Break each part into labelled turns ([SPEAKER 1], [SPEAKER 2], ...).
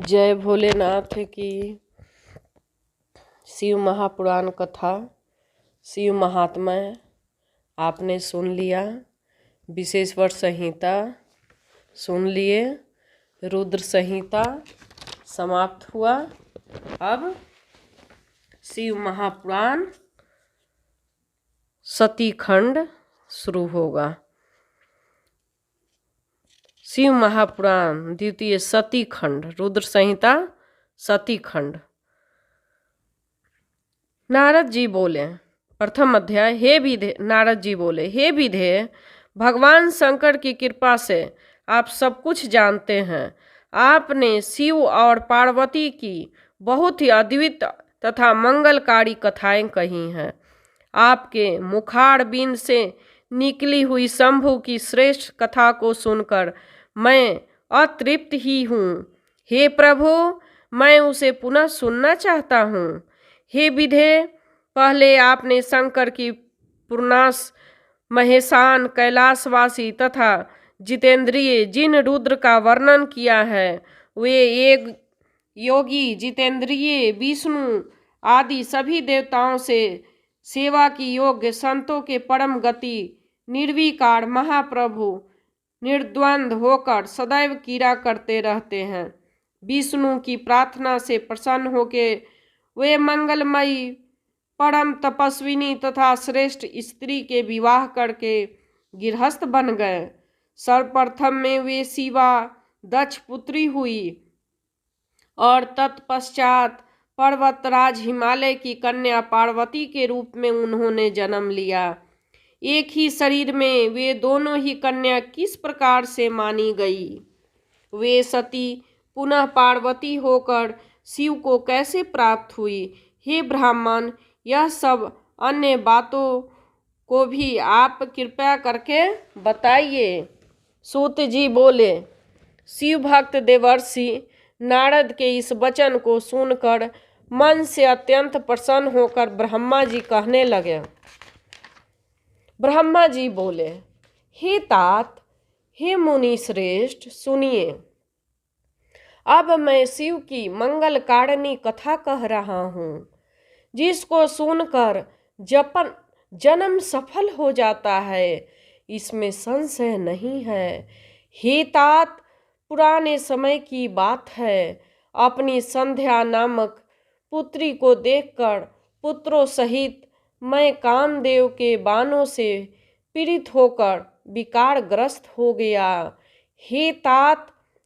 [SPEAKER 1] जय भोलेनाथ की। शिव महापुराण कथा, शिव महात्म्य आपने सुन लिया। विशेश्वर संहिता सुन लिए। रुद्र संहिता समाप्त हुआ। अब शिव महापुराण सती खंड शुरू होगा। शिव महापुराण द्वितीय सती खंड, रुद्र संहिता सती खंड। नारद जी बोले, प्रथम अध्याय। हे विधे, नारद जी बोले, हे विधे, भगवान शंकर की कृपा से आप सब कुछ जानते हैं। आपने शिव और पार्वती की बहुत ही अद्भुत तथा मंगलकारी कथाएं कही हैं। आपके मुखार बिंद से निकली हुई शंभु की श्रेष्ठ कथा को सुनकर मैं अतृप्त ही हूँ। हे प्रभु, मैं उसे पुनः सुनना चाहता हूँ। हे विधे, पहले आपने शंकर की पूर्णास महेशान कैलाशवासी तथा जितेंद्रिय जिन रुद्र का वर्णन किया है, वे एक योगी जितेंद्रिय विष्णु आदि सभी देवताओं से सेवा की योग्य संतों के परम गति निर्विकार महाप्रभु निर्द्वंद होकर सदैव कीड़ा करते रहते हैं। विष्णु की प्रार्थना से प्रसन्न होकर वे मंगलमयी परम तपस्विनी तथा श्रेष्ठ स्त्री के विवाह करके गृहस्थ बन गए। सर्वप्रथम में वे शिवा दक्ष पुत्री हुई और तत्पश्चात पर्वतराज हिमालय की कन्या पार्वती के रूप में उन्होंने जन्म लिया। एक ही शरीर में वे दोनों ही कन्या किस प्रकार से मानी गई? वे सती पुनः पार्वती होकर शिव को कैसे प्राप्त हुई? हे ब्राह्मण, यह सब अन्य बातों को भी आप कृपया करके बताइए। सूत जी बोले, शिव भक्त देवर्षि नारद के इस वचन को सुनकर मन से अत्यंत प्रसन्न होकर ब्रह्मा जी कहने लगे। ब्रह्मा जी बोले, हे तात, हे मुनि श्रेष्ठ, सुनिए। अब मैं शिव की मंगल कारिणी कथा कह रहा हूँ, जिसको सुनकर जन्म सफल हो जाता है, इसमें संशय नहीं है। हे तात, पुराने समय की बात है। अपनी संध्या नामक पुत्री को देखकर पुत्रों सहित मैं कामदेव के बाणों से पीड़ित होकर विकारग्रस्त हो गया। हे तात,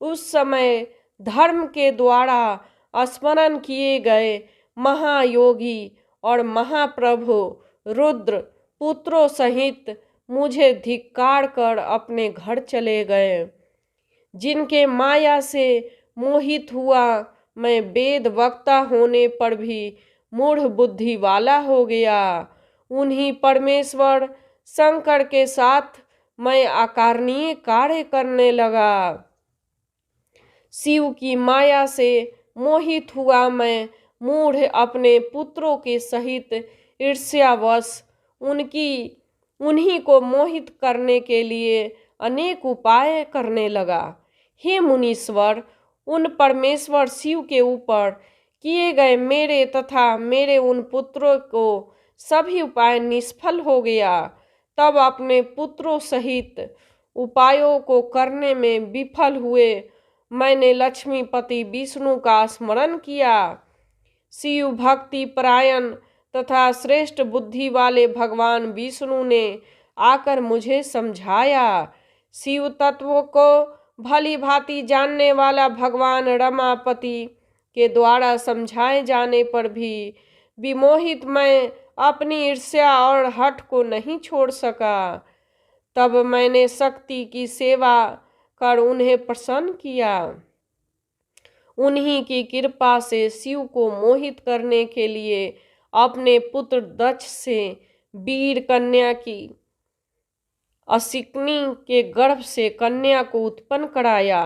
[SPEAKER 1] उस समय धर्म के द्वारा स्मरण किए गए महायोगी और महाप्रभु रुद्र पुत्रों सहित मुझे धिक्कार कर अपने घर चले गए। जिनके माया से मोहित हुआ मैं वेद वक्ता होने पर भी मूढ़ बुद्धि वाला हो गया। उन्हीं परमेश्वर शंकर के साथ मैं अकारणीय कार्य करने लगा। शिव की माया से मोहित हुआ मैं मूढ़ अपने पुत्रों के सहित ईर्ष्यावश उन्हीं को मोहित करने के लिए अनेक उपाय करने लगा। हे मुनीश्वर, उन परमेश्वर शिव के ऊपर किए गए मेरे तथा मेरे उन पुत्रों को सभी उपाय निष्फल हो गया। तब अपने पुत्रों सहित उपायों को करने में विफल हुए मैंने लक्ष्मीपति विष्णु का स्मरण किया। शिव भक्ति परायण तथा श्रेष्ठ बुद्धि वाले भगवान विष्णु ने आकर मुझे समझाया। शिव तत्व को भली भांति जानने वाला भगवान रमापति के द्वारा समझाए जाने पर भी विमोहित मैं अपनी ईर्ष्या और हठ को नहीं छोड़ सका। तब मैंने शक्ति की सेवा कर उन्हें प्रसन्न किया। उन्हीं की कृपा से शिव को मोहित करने के लिए अपने पुत्र दक्ष से वीर कन्या की असिकनी के गर्भ से कन्या को उत्पन्न कराया।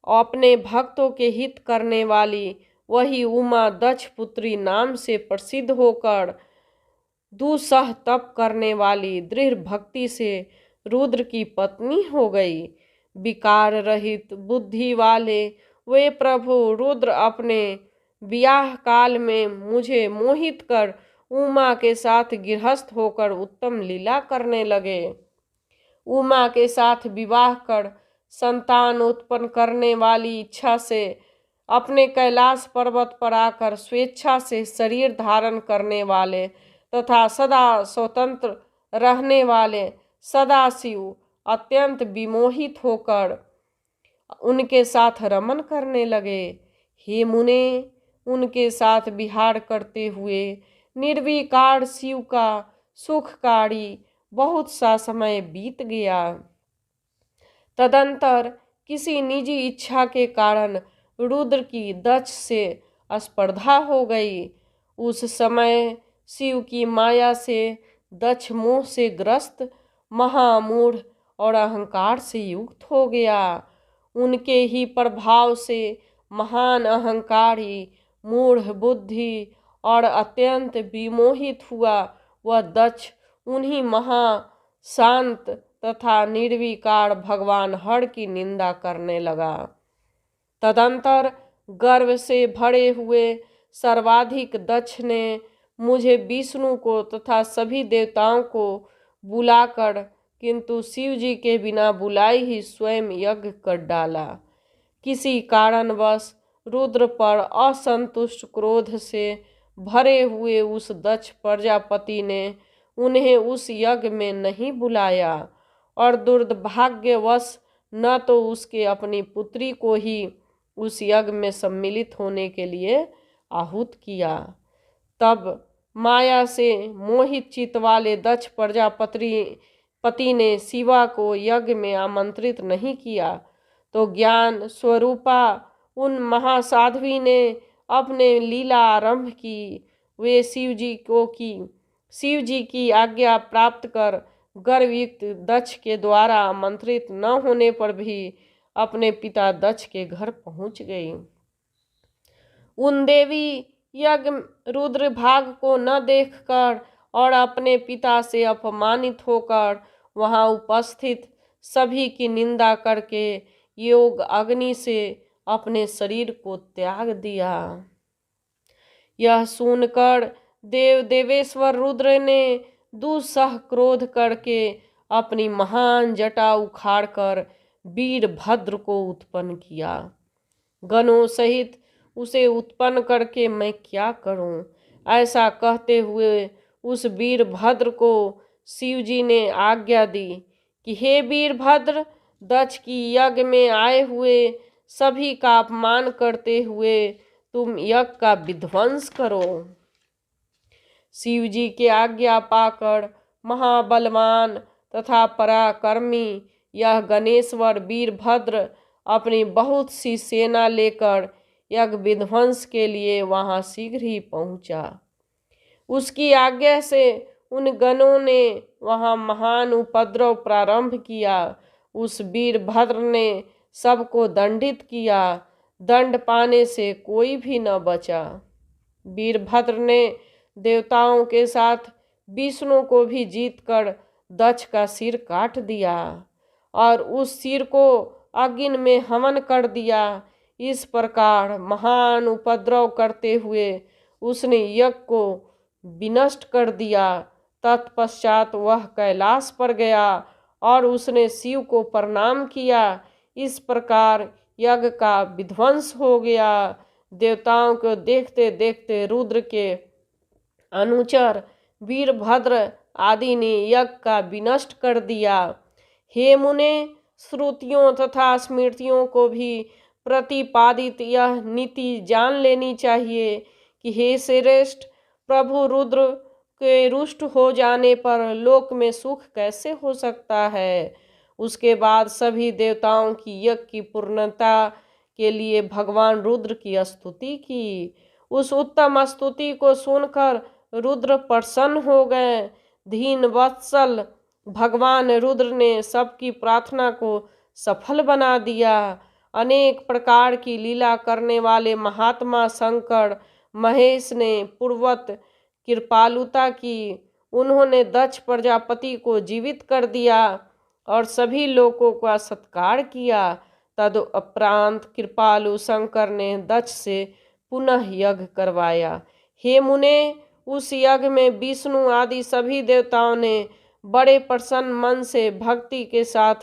[SPEAKER 1] अपने भक्तों के हित करने वाली वही उमा दक्ष पुत्री नाम से प्रसिद्ध होकर दुसह तप करने वाली दृढ़ भक्ति से रुद्र की पत्नी हो गई। विकार रहित बुद्धि वाले वे प्रभु रुद्र अपने ब्याह काल में मुझे मोहित कर उमा के साथ गृहस्थ होकर उत्तम लीला करने लगे। उमा के साथ विवाह कर संतान उत्पन्न करने वाली इच्छा से अपने कैलाश पर्वत पर आकर स्वेच्छा से शरीर धारण करने वाले तथा सदा स्वतंत्र रहने वाले सदाशिव अत्यंत विमोहित होकर उनके साथ रमन करने लगे। हे मुने, उनके साथ विहार करते हुए निर्विकार शिव का सुखकारी बहुत सा समय बीत गया। तदंतर किसी निजी इच्छा के कारण रुद्र की दक्ष से स्पर्धा हो गई। उस समय शिव की माया से दक्ष मोह से ग्रस्त, महामूढ़ और अहंकार से युक्त हो गया। उनके ही प्रभाव से महान अहंकारी, मूढ़ बुद्धि और अत्यंत विमोहित हुआ वह दक्ष उन्हीं महाशांत तथा निर्विकार भगवान हर की निंदा करने लगा। तदंतर गर्व से भरे हुए सर्वाधिक दक्ष ने मुझे, विष्णु को तथा सभी देवताओं को बुलाकर किंतु शिव जी के बिना बुलाए ही स्वयं यज्ञ कर डाला। किसी कारणवश रुद्र पर असंतुष्ट क्रोध से भरे हुए उस दक्ष प्रजापति ने उन्हें उस यज्ञ में नहीं बुलाया और दुर्भाग्यवश न तो उसके अपनी पुत्री को ही उस यज्ञ में सम्मिलित होने के लिए आहूत किया। तब माया से मोहित चित्त वाले दक्ष प्रजापति ने शिवा को यज्ञ में आमंत्रित नहीं किया तो ज्ञान स्वरूपा उन महासाध्वी ने अपने लीला आरंभ की। वे शिव जी की आज्ञा प्राप्त कर गर्वयुक्त दक्ष के द्वारा आमंत्रित न होने पर भी अपने पिता दक्ष के घर पहुंच गई। उन देवी यज्ञ रुद्र भाग को न देखकर और अपने पिता से अपमानित होकर वहां उपस्थित सभी की निंदा करके योग अग्नि से अपने शरीर को त्याग दिया। यह सुनकर देवेश्वर रुद्र ने दुस्सह क्रोध करके अपनी महान जटा उखाड़कर वीरभद्र को उत्पन्न किया। गणों सहित उसे उत्पन्न करके मैं क्या करूं, ऐसा कहते हुए उस वीरभद्र को शिव जी ने आज्ञा दी कि हे वीरभद्र, दक्ष की यज्ञ में आए हुए सभी का अपमान करते हुए तुम यज्ञ का विध्वंस करो। शिव जी के आज्ञा पाकर महाबलवान तथा पराक्रमी यह गणेश्वर वीरभद्र अपनी बहुत सी सेना लेकर यज्ञ विध्वंस के लिए वहां शीघ्र ही पहुंचा। उसकी आज्ञा से उन गणों ने वहां महान उपद्रव प्रारंभ किया। उस वीरभद्र ने सबको दंडित किया। दंड पाने से कोई भी न बचा। वीरभद्र ने देवताओं के साथ विष्णु को भी जीतकर दक्ष का सिर काट दिया और उस सिर को अग्नि में हवन कर दिया। इस प्रकार महान उपद्रव करते हुए उसने यज्ञ को विनष्ट कर दिया। तत्पश्चात वह कैलाश पर गया और उसने शिव को प्रणाम किया। इस प्रकार यज्ञ का विध्वंस हो गया। देवताओं को देखते देखते रुद्र के अनुचर वीरभद्र आदि ने यज्ञ का विनष्ट कर दिया। हे मुने, श्रुतियों तथा स्मृतियों को भी प्रतिपादित यह नीति जान लेनी चाहिए कि हे श्रेष्ठ, प्रभु रुद्र के रुष्ट हो जाने पर लोक में सुख कैसे हो सकता है। उसके बाद सभी देवताओं की यज्ञ की पूर्णता के लिए भगवान रुद्र की स्तुति की। उस उत्तम स्तुति को सुनकर रुद्र प्रसन्न हो गए। दीन वत्सल भगवान रुद्र ने सबकी प्रार्थना को सफल बना दिया। अनेक प्रकार की लीला करने वाले महात्मा शंकर महेश ने पूर्वत कृपालुता की। उन्होंने दक्ष प्रजापति को जीवित कर दिया और सभी लोगों का सत्कार किया। तदुपरांत कृपालु शंकर ने दक्ष से पुनः यज्ञ करवाया। हे मुने, उस यज्ञ में विष्णु आदि सभी देवताओं ने बड़े प्रसन्न मन से भक्ति के साथ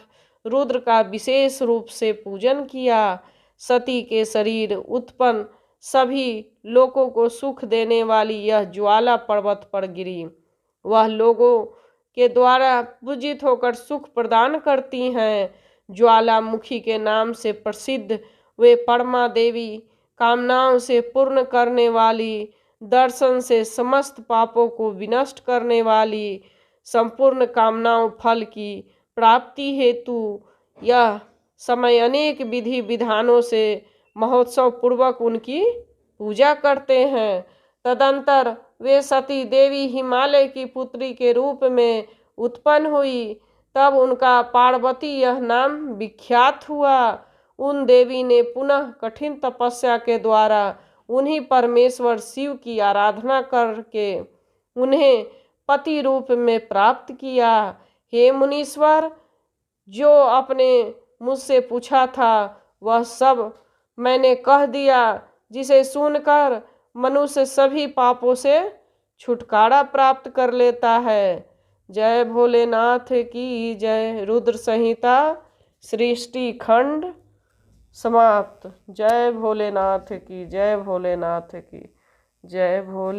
[SPEAKER 1] रुद्र का विशेष रूप से पूजन किया। सती के शरीर उत्पन्न सभी लोगों को सुख देने वाली यह ज्वाला पर्वत पर गिरी। वह लोगों के द्वारा पूजित होकर सुख प्रदान करती हैं। ज्वालामुखी के नाम से प्रसिद्ध वे परमा देवी कामनाओं से पूर्ण करने वाली, दर्शन से समस्त पापों को विनष्ट करने वाली, संपूर्ण कामनाओं फल की प्राप्ति हेतु यह समय अनेक विधि विधानों से महोत्सव पूर्वक उनकी पूजा करते हैं। तदंतर वे सती देवी हिमालय की पुत्री के रूप में उत्पन्न हुई। तब उनका पार्वती यह नाम विख्यात हुआ। उन देवी ने पुनः कठिन तपस्या के द्वारा उन्हीं परमेश्वर शिव की आराधना करके उन्हें पति रूप में प्राप्त किया। हे मुनीश्वर, जो आपने मुझसे पूछा था वह सब मैंने कह दिया, जिसे सुनकर मनुष्य सभी पापों से छुटकारा प्राप्त कर लेता है। जय भोलेनाथ की जय। रुद्र संहिता सृष्टि खंड समाप्त। जय भोलेनाथ की जय। भोलेनाथ की जय। भोले